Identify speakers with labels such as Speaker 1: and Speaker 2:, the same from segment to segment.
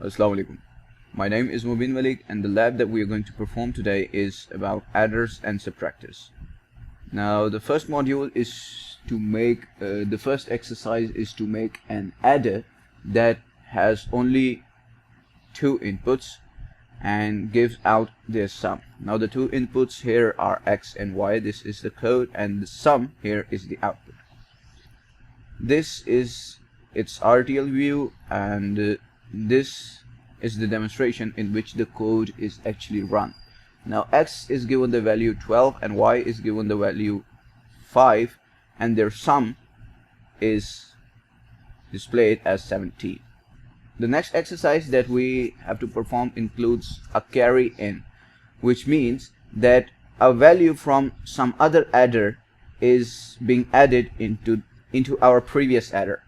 Speaker 1: Assalamu alaikum. My name is Mubin Malik, and the lab that we are going to perform today is about adders and subtractors. Now, the first module is to make, the first exercise is to make an adder that has only two inputs and gives out their sum. Now, the two inputs here are x and y. This is the code, and the sum here is the output. This is its RTL view, and this is the demonstration in which the code is actually run. Now, x is given the value 12 and y is given the value 5, and their sum is displayed as 17. The next exercise that we have to perform includes a carry in, which means that a value from some other adder is being added into our previous adder.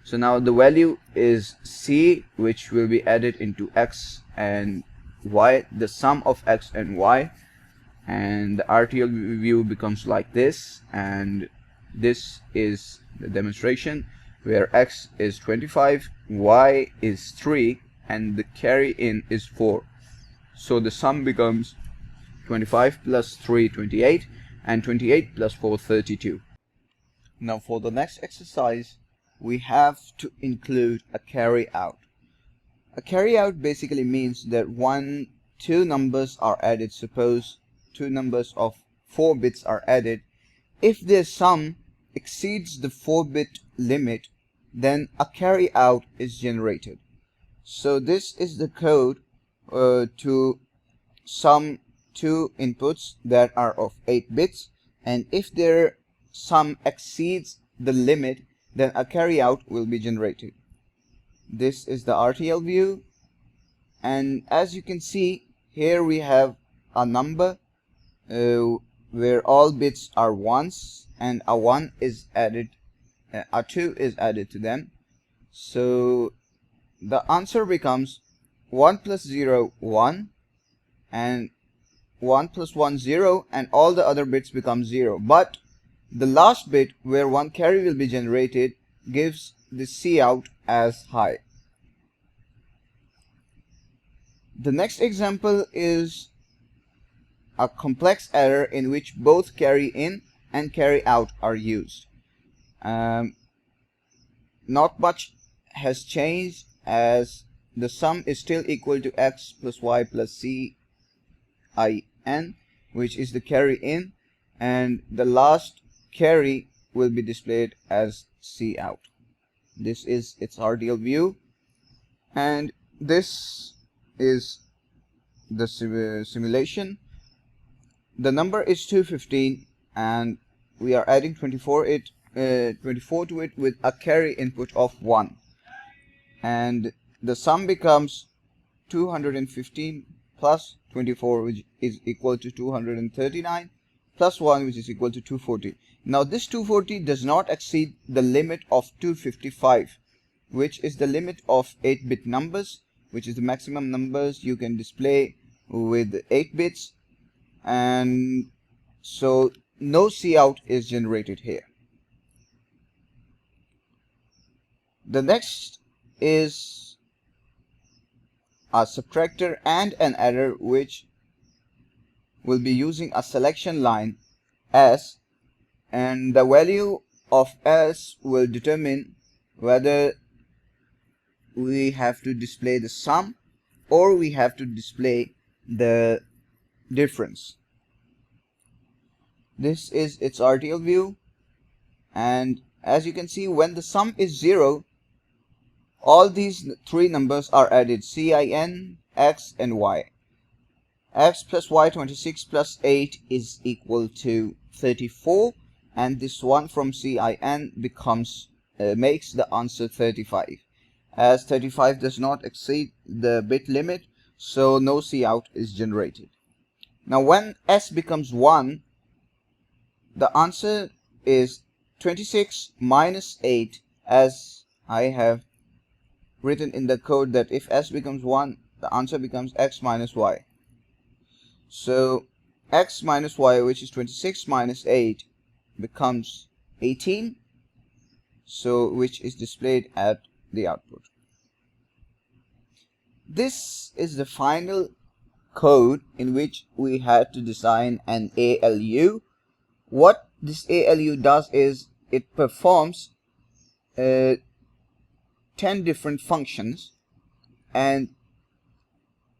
Speaker 1: So now the value is c, which will be added into x and y, the sum of x and y, and the RTL view becomes like this. And this is the demonstration where x is 25, y is 3, and the carry in is 4. So the sum becomes 25 plus 3, 28, and 28 plus 4, 32. Now for the next exercise, we have to include a carry out. A carry out basically means that two numbers are added. Suppose two numbers of 4 bits are added. If their sum exceeds the 4-bit limit, then a carry out is generated. So this is the code to sum two inputs that are of 8 bits, and if their sum exceeds the limit, then a carryout will be generated. This is the RTL view, and as you can see here, we have a number where all bits are ones, and a 1 is added, a 2 is added to them. So the answer becomes 1 plus 0 1, and 1 plus 1 0, and all the other bits become 0. But the last bit where one carry will be generated gives the cout as high. The next example is a complex adder in which both carry in and carry out are used. Not much has changed, as the sum is still equal to x plus y plus c I n, which is the carry in, and the last carry will be displayed as cout. This is its RTL view, and this is the simulation. The number is 215, and we are adding 24 to it with a carry input of 1, and the sum becomes 215 plus 24, which is equal to 239, plus 1, which is equal to 240. Now this 240 does not exceed the limit of 255, which is the limit of 8-bit numbers, which is the maximum numbers you can display with 8 bits, and so no cout is generated here. The next is a subtractor and an adder, which will be using a selection line s, and the value of s will determine whether we have to display the sum or we have to display the difference. This is its RTL view, and as you can see, when the sum is 0, all these three numbers are added: cin, x, and y. X plus y, 26 plus 8 is equal to 34, and this one from cin becomes makes the answer 35. As 35 does not exceed the bit limit, so no cout is generated. Now when s becomes 1, the answer is 26 minus 8, as I have written in the code that if s becomes 1, the answer becomes x minus y. So x minus y, which is 26 minus 8, becomes 18, so which is displayed at the output. this is the final code in which we had to design an ALU. What this ALU does is it performs 10 different functions, and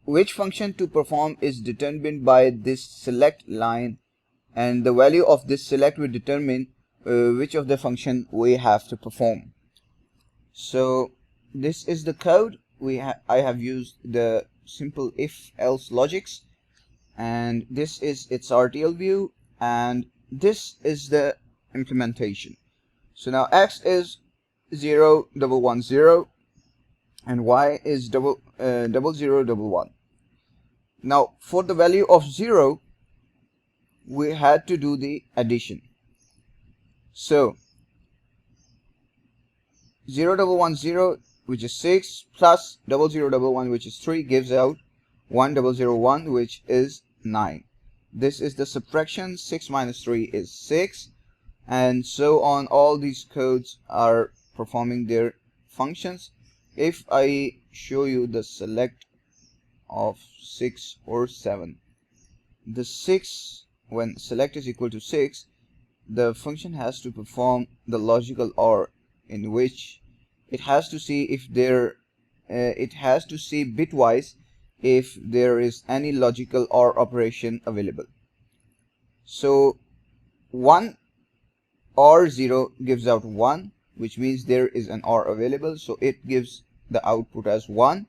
Speaker 1: which function to perform is determined by this select line, and the value of this select will determine which of the function we have to perform. So this is the code. I have used the simple if else logics, and this is its RTL view, and this is the implementation. So now x is 0 double 1 0 and y is double 0 double 1. Now for the value of 0 we had to do the addition. So 0 double 1 0, which is 6, plus 0 0 double 1, which is 3, gives out 1 0 0 1, which is 9. This is the subtraction. 6 minus 3 is 6, and so on. All these codes are performing their functions. If I show you the select of 6 or 7, the 6, when select is equal to 6, the function has to perform the logical OR, in which it has to see if it has to see bitwise if there is any logical OR operation available. So 1 or 0 gives out 1, which means there is an OR available, so it gives the output as 1.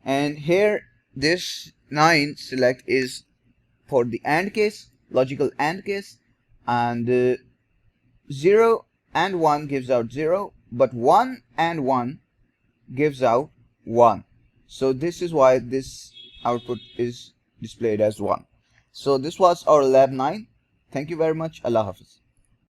Speaker 1: And here this 9 select is for the AND case, logical AND case, and 0 and 1 gives out 0, but 1 and 1 gives out 1. So this is why this output is displayed as 1. So this was our lab 9. Thank you very much. Allah Hafiz.